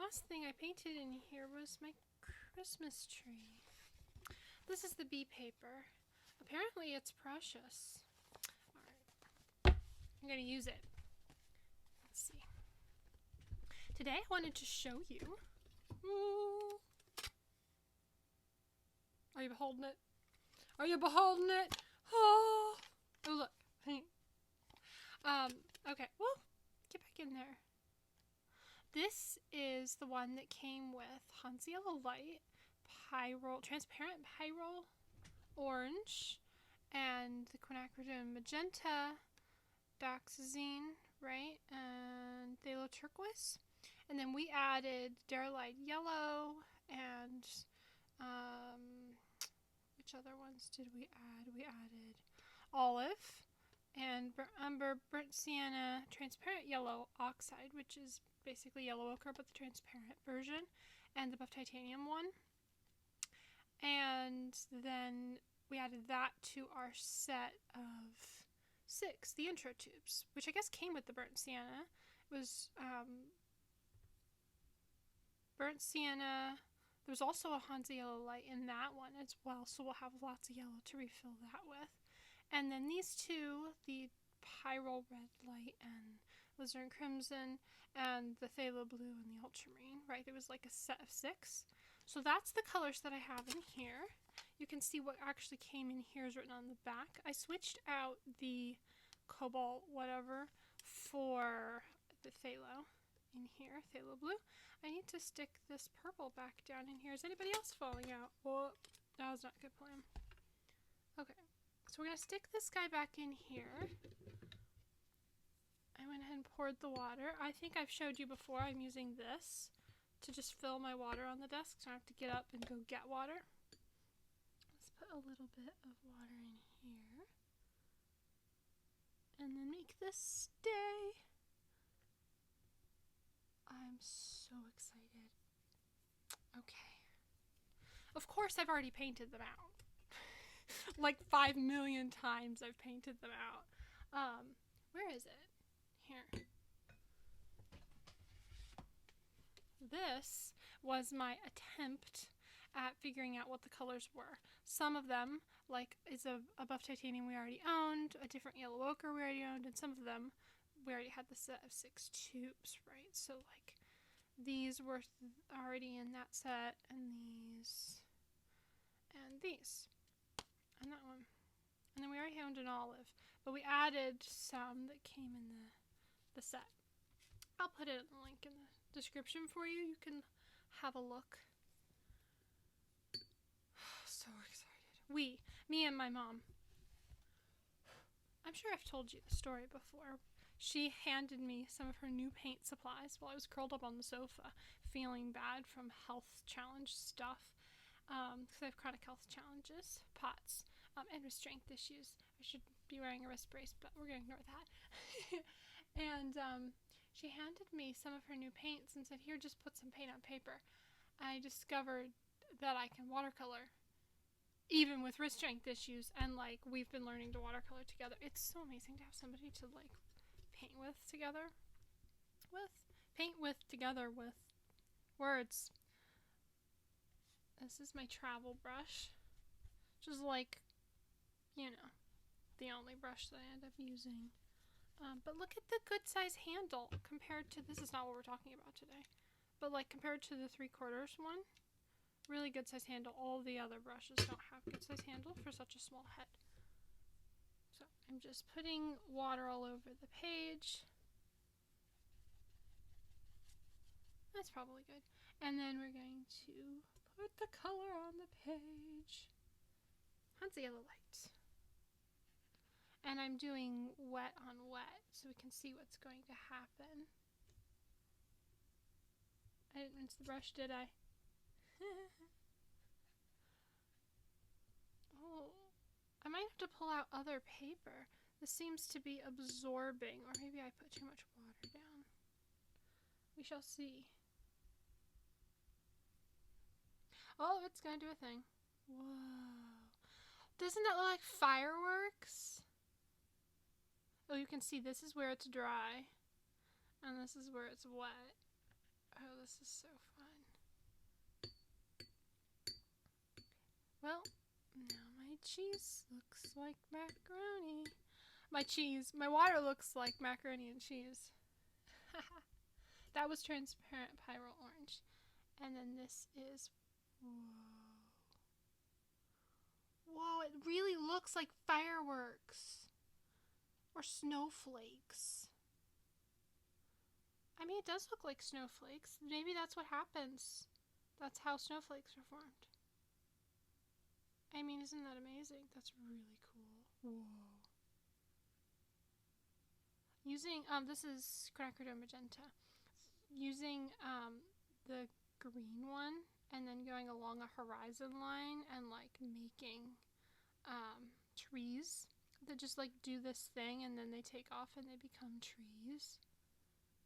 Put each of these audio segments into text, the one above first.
last thing I painted in here was my Christmas tree. This is the bee paper. Apparently it's precious. Alright, I'm going to use it. Let's see. Today I wanted to show you. Ooh. Are you beholding it? Are you beholding it? Oh, oh look. Okay, well, get back in there. This is the one that came with Yellow Light, transparent pyrrole orange, and the quinacridone magenta, dioxazine, right, and phthalo turquoise. And then we added Dairylide Yellow and which other ones did we add? We added olive and umber, burnt sienna, transparent yellow oxide, which is basically yellow ochre but the transparent version, and the buff titanium one. And then we added that to our set of 6, the intro tubes, which I guess came with the burnt sienna. It was burnt sienna. There was also a Yellow Light in that one as well, so we'll have lots of yellow to refill that with. And then these two, the Pyrrole Red Light and Alizarin Crimson, and the Phthalo Blue and the Ultramarine, right? There was like a set of 6. So that's the colors that I have in here. You can see what actually came in here is written on the back. I switched out the cobalt whatever for the phthalo in here, phthalo blue. I need to stick this purple back down in here. Is anybody else falling out? Oh, that was not a good plan. Okay, so we're going to stick this guy back in here. I went ahead and poured the water. I think I've showed you before I'm using this to just fill my water on the desk so I don't have to get up and go get water. Let's put a little bit of water in here. And then make this stay. I'm so excited. Okay. Of course I've already painted them out. Like 5 million times I've painted them out. Where is it? Here. This was my attempt at figuring out what the colors were. Some of them, like, is a buff titanium we already owned, a different yellow ochre we already owned, and some of them we already had the set of 6 tubes, right? So, like, these were already in that set, and these, and that one. And then we already owned an olive, but we added some that came in the set. I'll put it in the link in the description for you. You can have a look. So excited. Me and my mom. I'm sure I've told you the story before. She handed me some of her new paint supplies while I was curled up on the sofa, feeling bad from health challenge stuff. Because I have chronic health challenges, POTS, and restraint issues. I should be wearing a wrist brace, but we're going to ignore that. And she handed me some of her new paints and said, here, just put some paint on paper. I discovered that I can watercolor, even with restraint issues, and, like, we've been learning to watercolor together. It's so amazing to have somebody to, like, paint with together with words. This is my travel brush, which is, like, you know, the only brush that I end up using. But look at the good size handle compared to, this is not what we're talking about today, but, like, compared to the 3/4 one, really good size handle. All the other brushes don't have good size handle for such a small head. So I'm just putting water all over the page. That's probably good. And then we're going to put the color on the page. Yellow Light. And I'm doing wet on wet so we can see what's going to happen. I didn't rinse the brush, did I? Oh, I might have to pull out other paper. This seems to be absorbing, or maybe I put too much water down. We shall see. Oh, it's gonna do a thing. Whoa. Doesn't that look like fireworks? Oh, you can see this is where it's dry, and this is where it's wet. Oh, this is so fun. Well, now my cheese looks like macaroni. My water looks like macaroni and cheese. That was transparent pyrrole orange. And then this is, whoa. Whoa, it really looks like fireworks. Or snowflakes. I mean, it does look like snowflakes. Maybe that's what happens. That's how snowflakes are formed. I mean, isn't that amazing? That's really cool. Whoa. Using, this is quinacridone magenta. Using the green one and then going along a horizon line and like making trees that just like do this thing and then they take off and they become trees.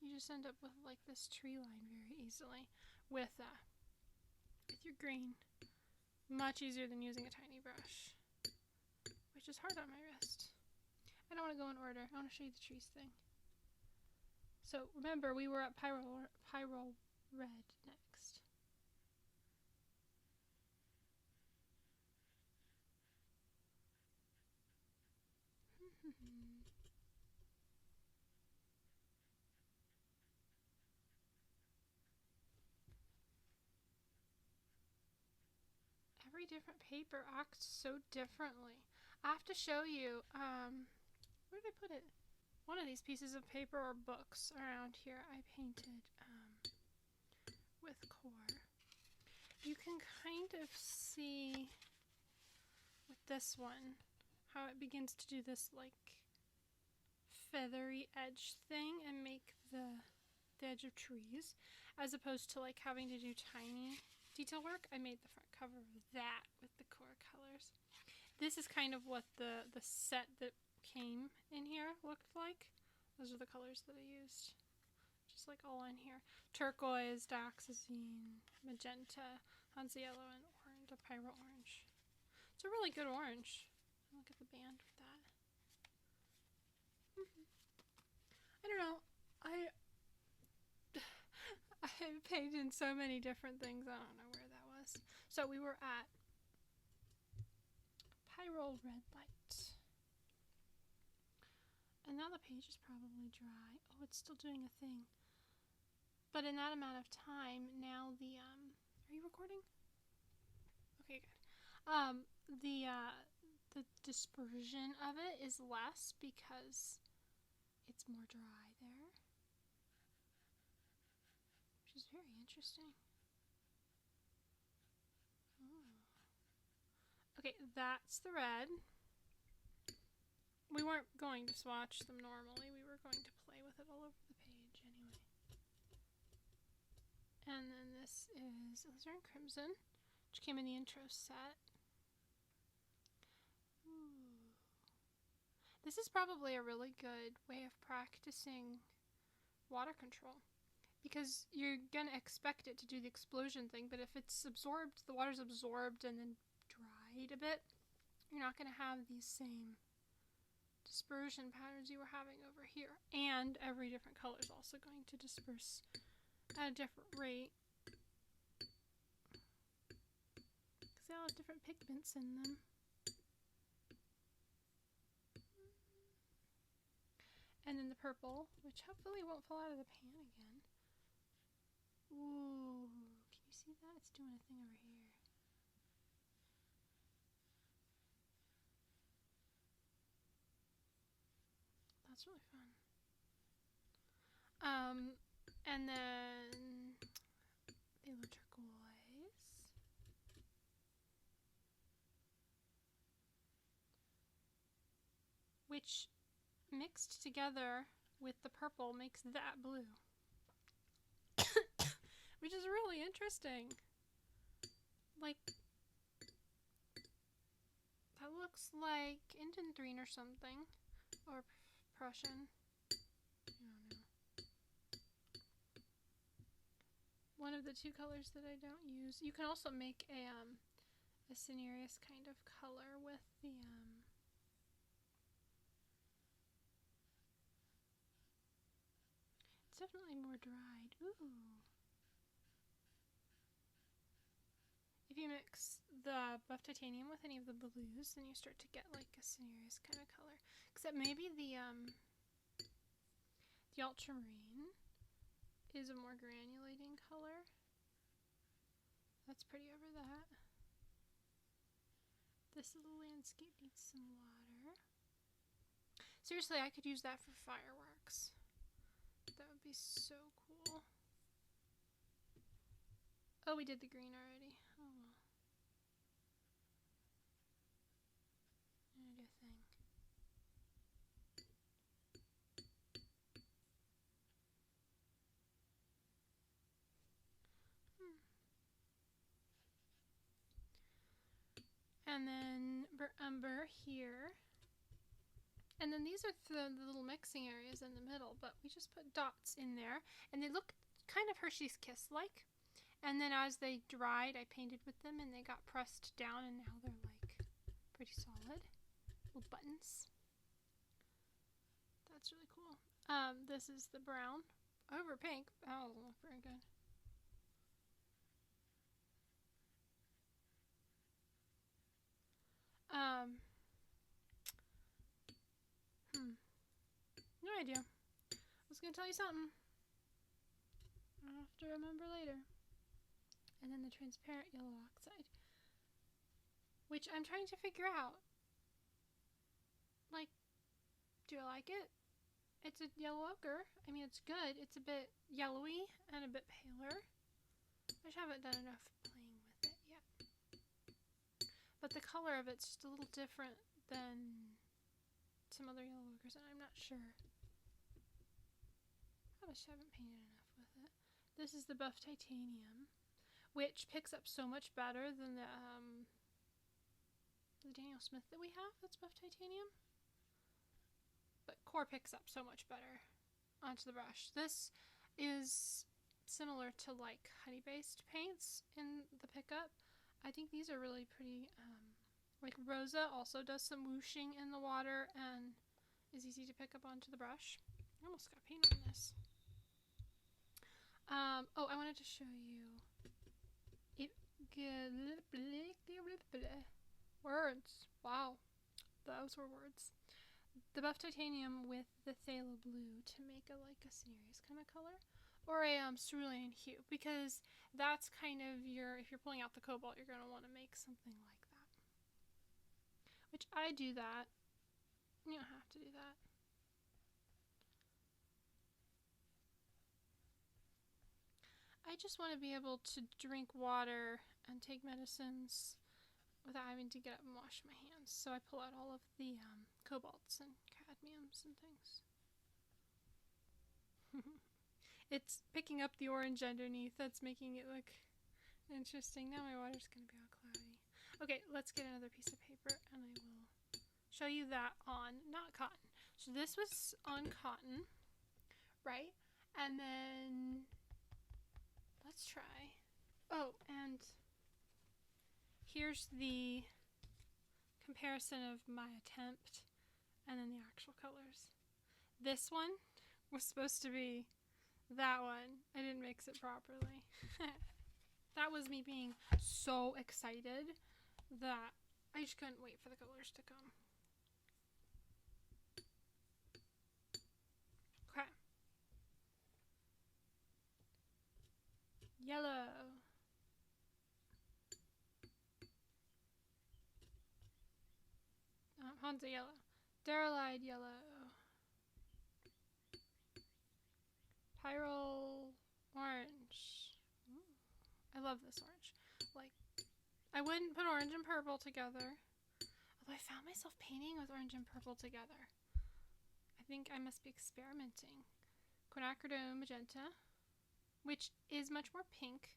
You just end up with like this tree line very easily with your green. Much easier than using a tiny brush, which is hard on my wrist. I don't want to go in order. I want to show you the trees thing. So remember, we were at pyrrole red next. Every different paper acts so differently. I have to show you, where did I put it? One of these pieces of paper or books around here I painted with QoR. You can kind of see with this one how it begins to do this like feathery edge thing and make the edge of trees, as opposed to like having to do tiny detail work. I made the front cover of that with the QoR colors. This is kind of what the set that came in here looked like. Those are the colors that I used. Just like all in here. Turquoise, dioxazine, magenta, Hansa yellow, and orange, a pyrrole orange. It's a really good orange. Look at the band with that. I don't know. I painted so many different things. I don't know where that was. So we were at pyrrole red light. And now the page is probably dry. Oh, it's still doing a thing. But in that amount of time, now the, are you recording? Okay, good. The dispersion of it is less because it's more dry there. Which is very interesting. Oh. Okay, that's the red. We weren't going to swatch them normally. We were going to play with it all over the page anyway. And then this is alizarin crimson, which came in the intro set. Ooh. This is probably a really good way of practicing water control, because you're gonna expect it to do the explosion thing, but if it's absorbed, the water's absorbed and then dried a bit, you're not gonna have these same dispersion patterns you were having over here. And every different color is also going to disperse at a different rate, because they all have different pigments in them. And then the purple, which hopefully won't fall out of the pan again. Ooh, can you see that? It's doing a thing over here. That's really fun. And then yellow turquoise. Which mixed together with the purple makes that blue. Which is really interesting. Like, that looks like Indanthrene or something. Or Prussian. I don't know. One of the two colors that I don't use. You can also make a cinereous kind of color with the it's definitely more dried. Ooh. you mix the buff titanium with any of the blues, then you start to get like a cinereous kind of color. Except maybe the ultramarine is a more granulating color. That's pretty over that. This little landscape needs some water. Seriously, I could use that for fireworks. That would be so cool. Oh, we did the green already. Oh well. I'm gonna do a thing. And then Umber here. And then these are the little mixing areas in the middle, but we just put dots in there, and they look kind of Hershey's Kiss-like. And then as they dried, I painted with them, and they got pressed down, and now they're like pretty solid. Little buttons. That's really cool. This is the brown over pink. That doesn't look very good. No idea. I was gonna tell you something. I'll have to remember later. And then the transparent yellow oxide, which I'm trying to figure out. Like, do I like it? It's a yellow ochre. I mean, it's good. It's a bit yellowy and a bit paler. I just haven't done enough playing with it yet. But the color of it's just a little different than some other yellow ochres, and I'm not sure. I just haven't painted enough with it. This is the buff titanium, which picks up so much better than the Daniel Smith that we have. That's buff titanium. But QoR picks up so much better onto the brush. This is similar to like honey-based paints in the pickup. I think these are really pretty. Like Rosa also does some whooshing in the water and is easy to pick up onto the brush. I almost got paint on this. Oh, I wanted to show you words. Wow, those were words. The buff titanium with the phthalo blue to make a cinereous kind of color, or a cerulean hue, because that's kind of your, if you're pulling out the cobalt, you're going to want to make something like that. Which I do that. You don't have to do that. I just want to be able to drink water and take medicines without having to get up and wash my hands. So I pull out all of the cobalts and cadmiums and things. It's picking up the orange underneath. That's making it look interesting. Now my water's going to be all cloudy. Okay, let's get another piece of paper and I will show you that on not cotton. So this was on cotton, right? And then let's try. Oh, and here's the comparison of my attempt and then the actual colors. This one was supposed to be that one. I didn't mix it properly. That was me being so excited that I just couldn't wait for the colors to come. Okay. Yellow. Hansa Yellow. Dairylide Yellow. Pyrrole Orange. Ooh, I love this orange. Like, I wouldn't put orange and purple together. Although I found myself painting with orange and purple together. I think I must be experimenting. Quinacridone Magenta, which is much more pink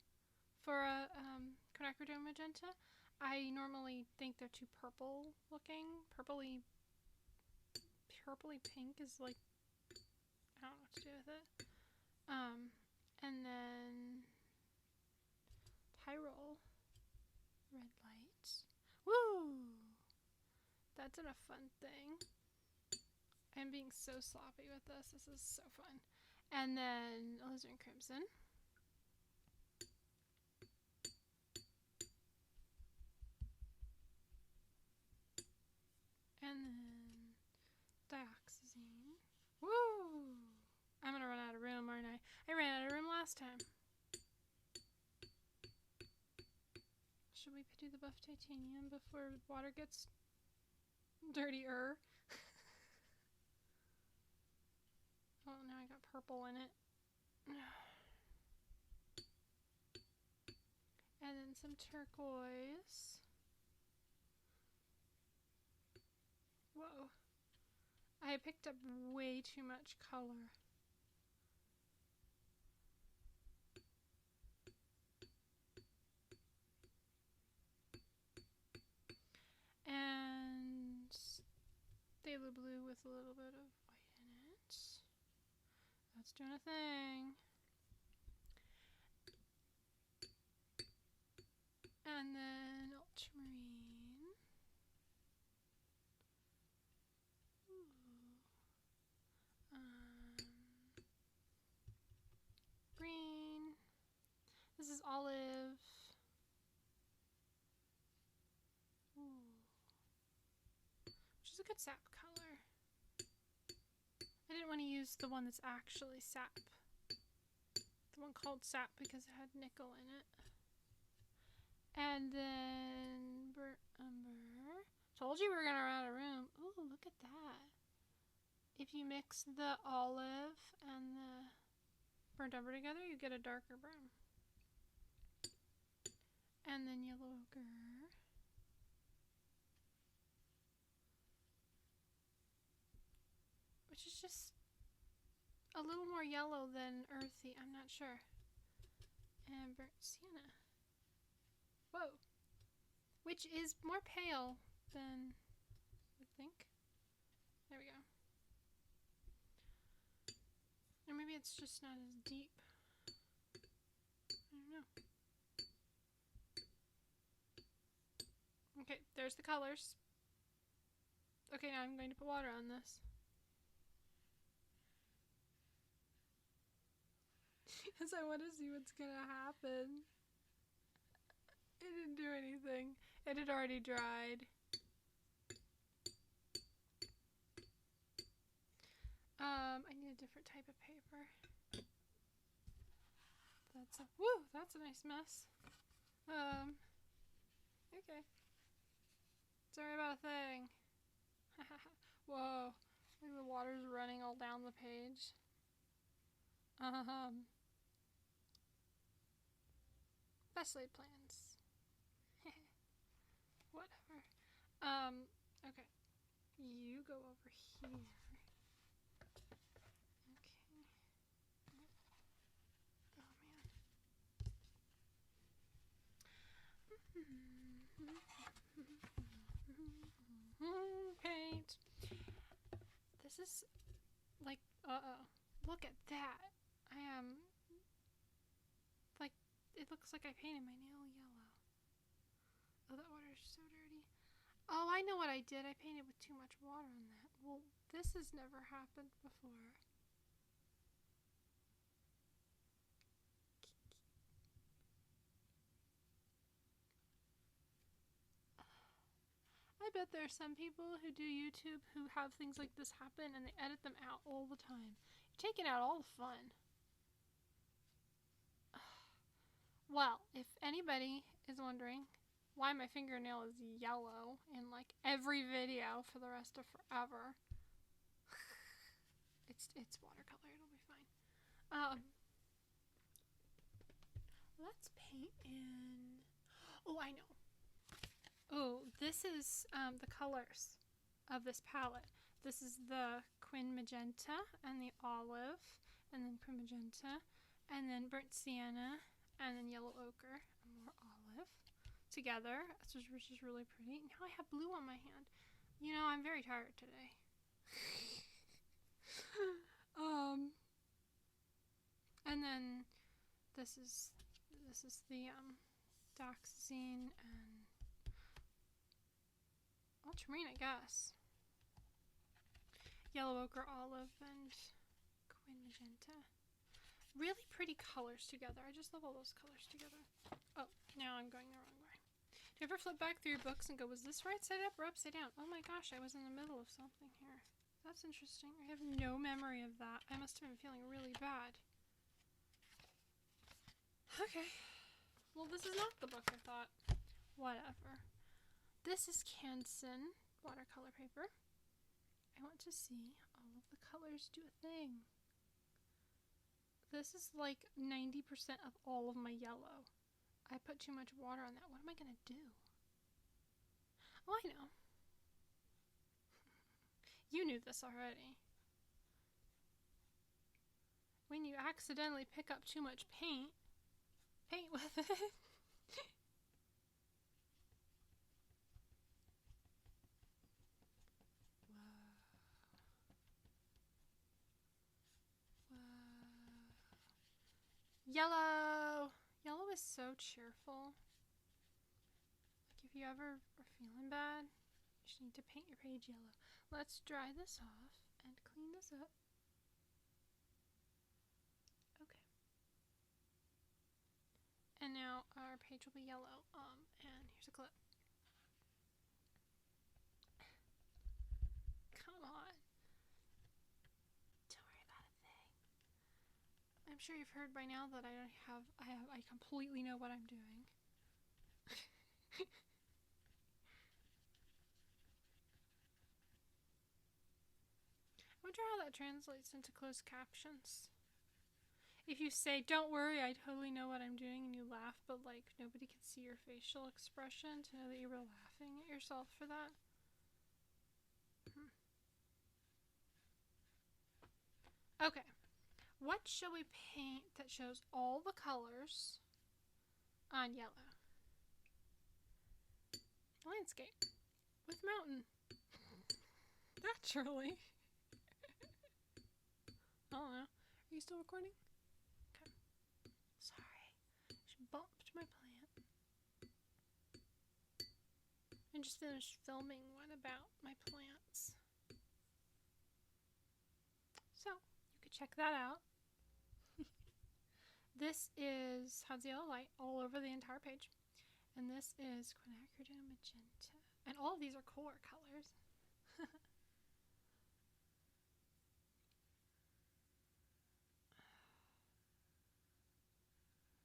for a quinacridone magenta. I normally think they're too purple looking. Purpley pink is like, I don't know what to do with it. And then Tyrol red light. Woo! That's a fun thing. I'm being so sloppy with this. This is so fun. And then alizarin crimson. I ran out of room last time. Should we do the buff titanium before water gets dirtier? Oh, now I got purple in it. And then some turquoise. Whoa. I picked up way too much color. And phthalo blue with a little bit of white in it. That's doing a thing. And then ultramarine. Green. This is olive. Ooh. Which is a good sap color. I didn't want to use the one that's actually sap. The one called sap because it had nickel in it. And then burnt umber. Told you we were going to run out of room. Ooh, look at that. If you mix the olive and the burnt umber together, you get a darker brown. And then yellow ochre. Which is just a little more yellow than earthy. I'm not sure. And burnt sienna. Whoa. Which is more pale than I think. There we go. Or maybe it's just not as deep. I don't know. Okay, there's the colors. Okay, now I'm going to put water on this. Because I want to see what's going to happen. It didn't do anything. It had already dried. I need a different type of paper. That's a nice mess. Okay. Sorry about a thing. Whoa. Look, the water's running all down the page. Best laid plans. Whatever. Okay. You go over here. Okay. Oh man. Paint. This is like, look at that. I am, like, it looks like I painted my nail yellow. Oh, that water is so dirty. Oh, I know what I did. I painted with too much water on that. Well, this has never happened before. I bet there are some people who do YouTube who have things like this happen and they edit them out all the time. You're taking out all the fun. Well, if anybody is wondering why my fingernail is yellow in like every video for the rest of forever, it's watercolor. It'll be fine. Let's paint in. Oh, I know. Oh, this is the colors of this palette. This is the Quin Magenta and the Olive, and then Prim Magenta, and then Burnt Sienna, and then Yellow Ochre, and more Olive together, which is really pretty. Now I have blue on my hand. You know, I'm very tired today. And then this is the Dioxazine and ultramarine, I guess. Yellow Ochre, Olive, and Quin Magenta. Really pretty colors together. I just love all those colors together. Oh, now I'm going the wrong way. Do you ever flip back through your books and go, was this right side up or upside down? Oh my gosh, I was in the middle of something here. That's interesting. I have no memory of that. I must have been feeling really bad. Okay. Well, this is not the book I thought. Whatever. This is Canson watercolor paper. I want to see all of the colors do a thing. This is like 90% of all of my yellow. I put too much water on that. What am I going to do? Oh, I know. You knew this already. When you accidentally pick up too much paint with it. Yellow! Yellow is so cheerful. Like if you ever are feeling bad, you just need to paint your page yellow. Let's dry this off and clean this up. Okay. And now our page will be yellow. And here's a clip. Come on. Don't worry about a thing. I'm sure you've heard by now that I completely know what I'm doing. I wonder how that translates into closed captions. If you say, "Don't worry, I totally know what I'm doing," and you laugh, but like nobody can see your facial expression to know that you were laughing at yourself for that. Okay. What shall we paint that shows all the colors on yellow? Landscape with mountain. Naturally. I don't know. Are you still recording? Okay. Sorry. She bumped my plant. I just finished filming one about my plants. So, you could check that out. This is Hansa Yellow Light all over the entire page. And this is Quinacridone Magenta. And all of these are QoR colors.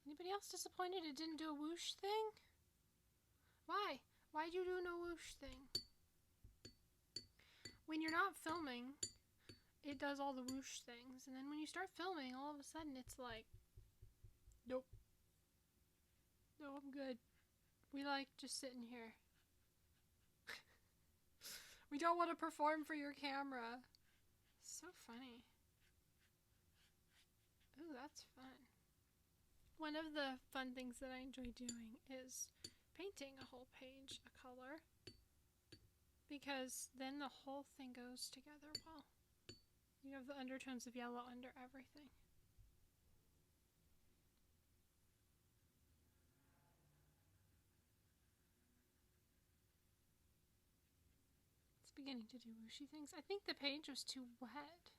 Anybody else disappointed it didn't do a whoosh thing? Why? Why'd you do no whoosh thing? When you're not filming, it does all the whoosh things. And then when you start filming, all of a sudden it's like, nope. No, I'm good. We like just sitting here. We don't want to perform for your camera. So funny. Ooh, that's fun. One of the fun things that I enjoy doing is painting a whole page a color, because then the whole thing goes together well. You have the undertones of yellow under everything. It's beginning to do whooshy things. I think the page was too wet.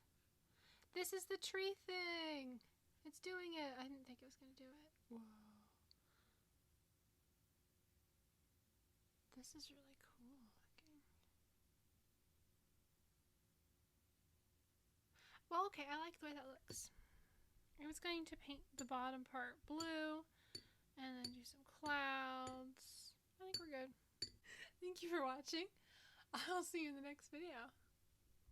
This is the tree thing. It's doing it. I didn't think it was going to do it. Whoa. This is really cool looking. Well, okay, I like the way that looks. I was going to paint the bottom part blue and then do some clouds. I think we're good. Thank you for watching. I'll see you in the next video.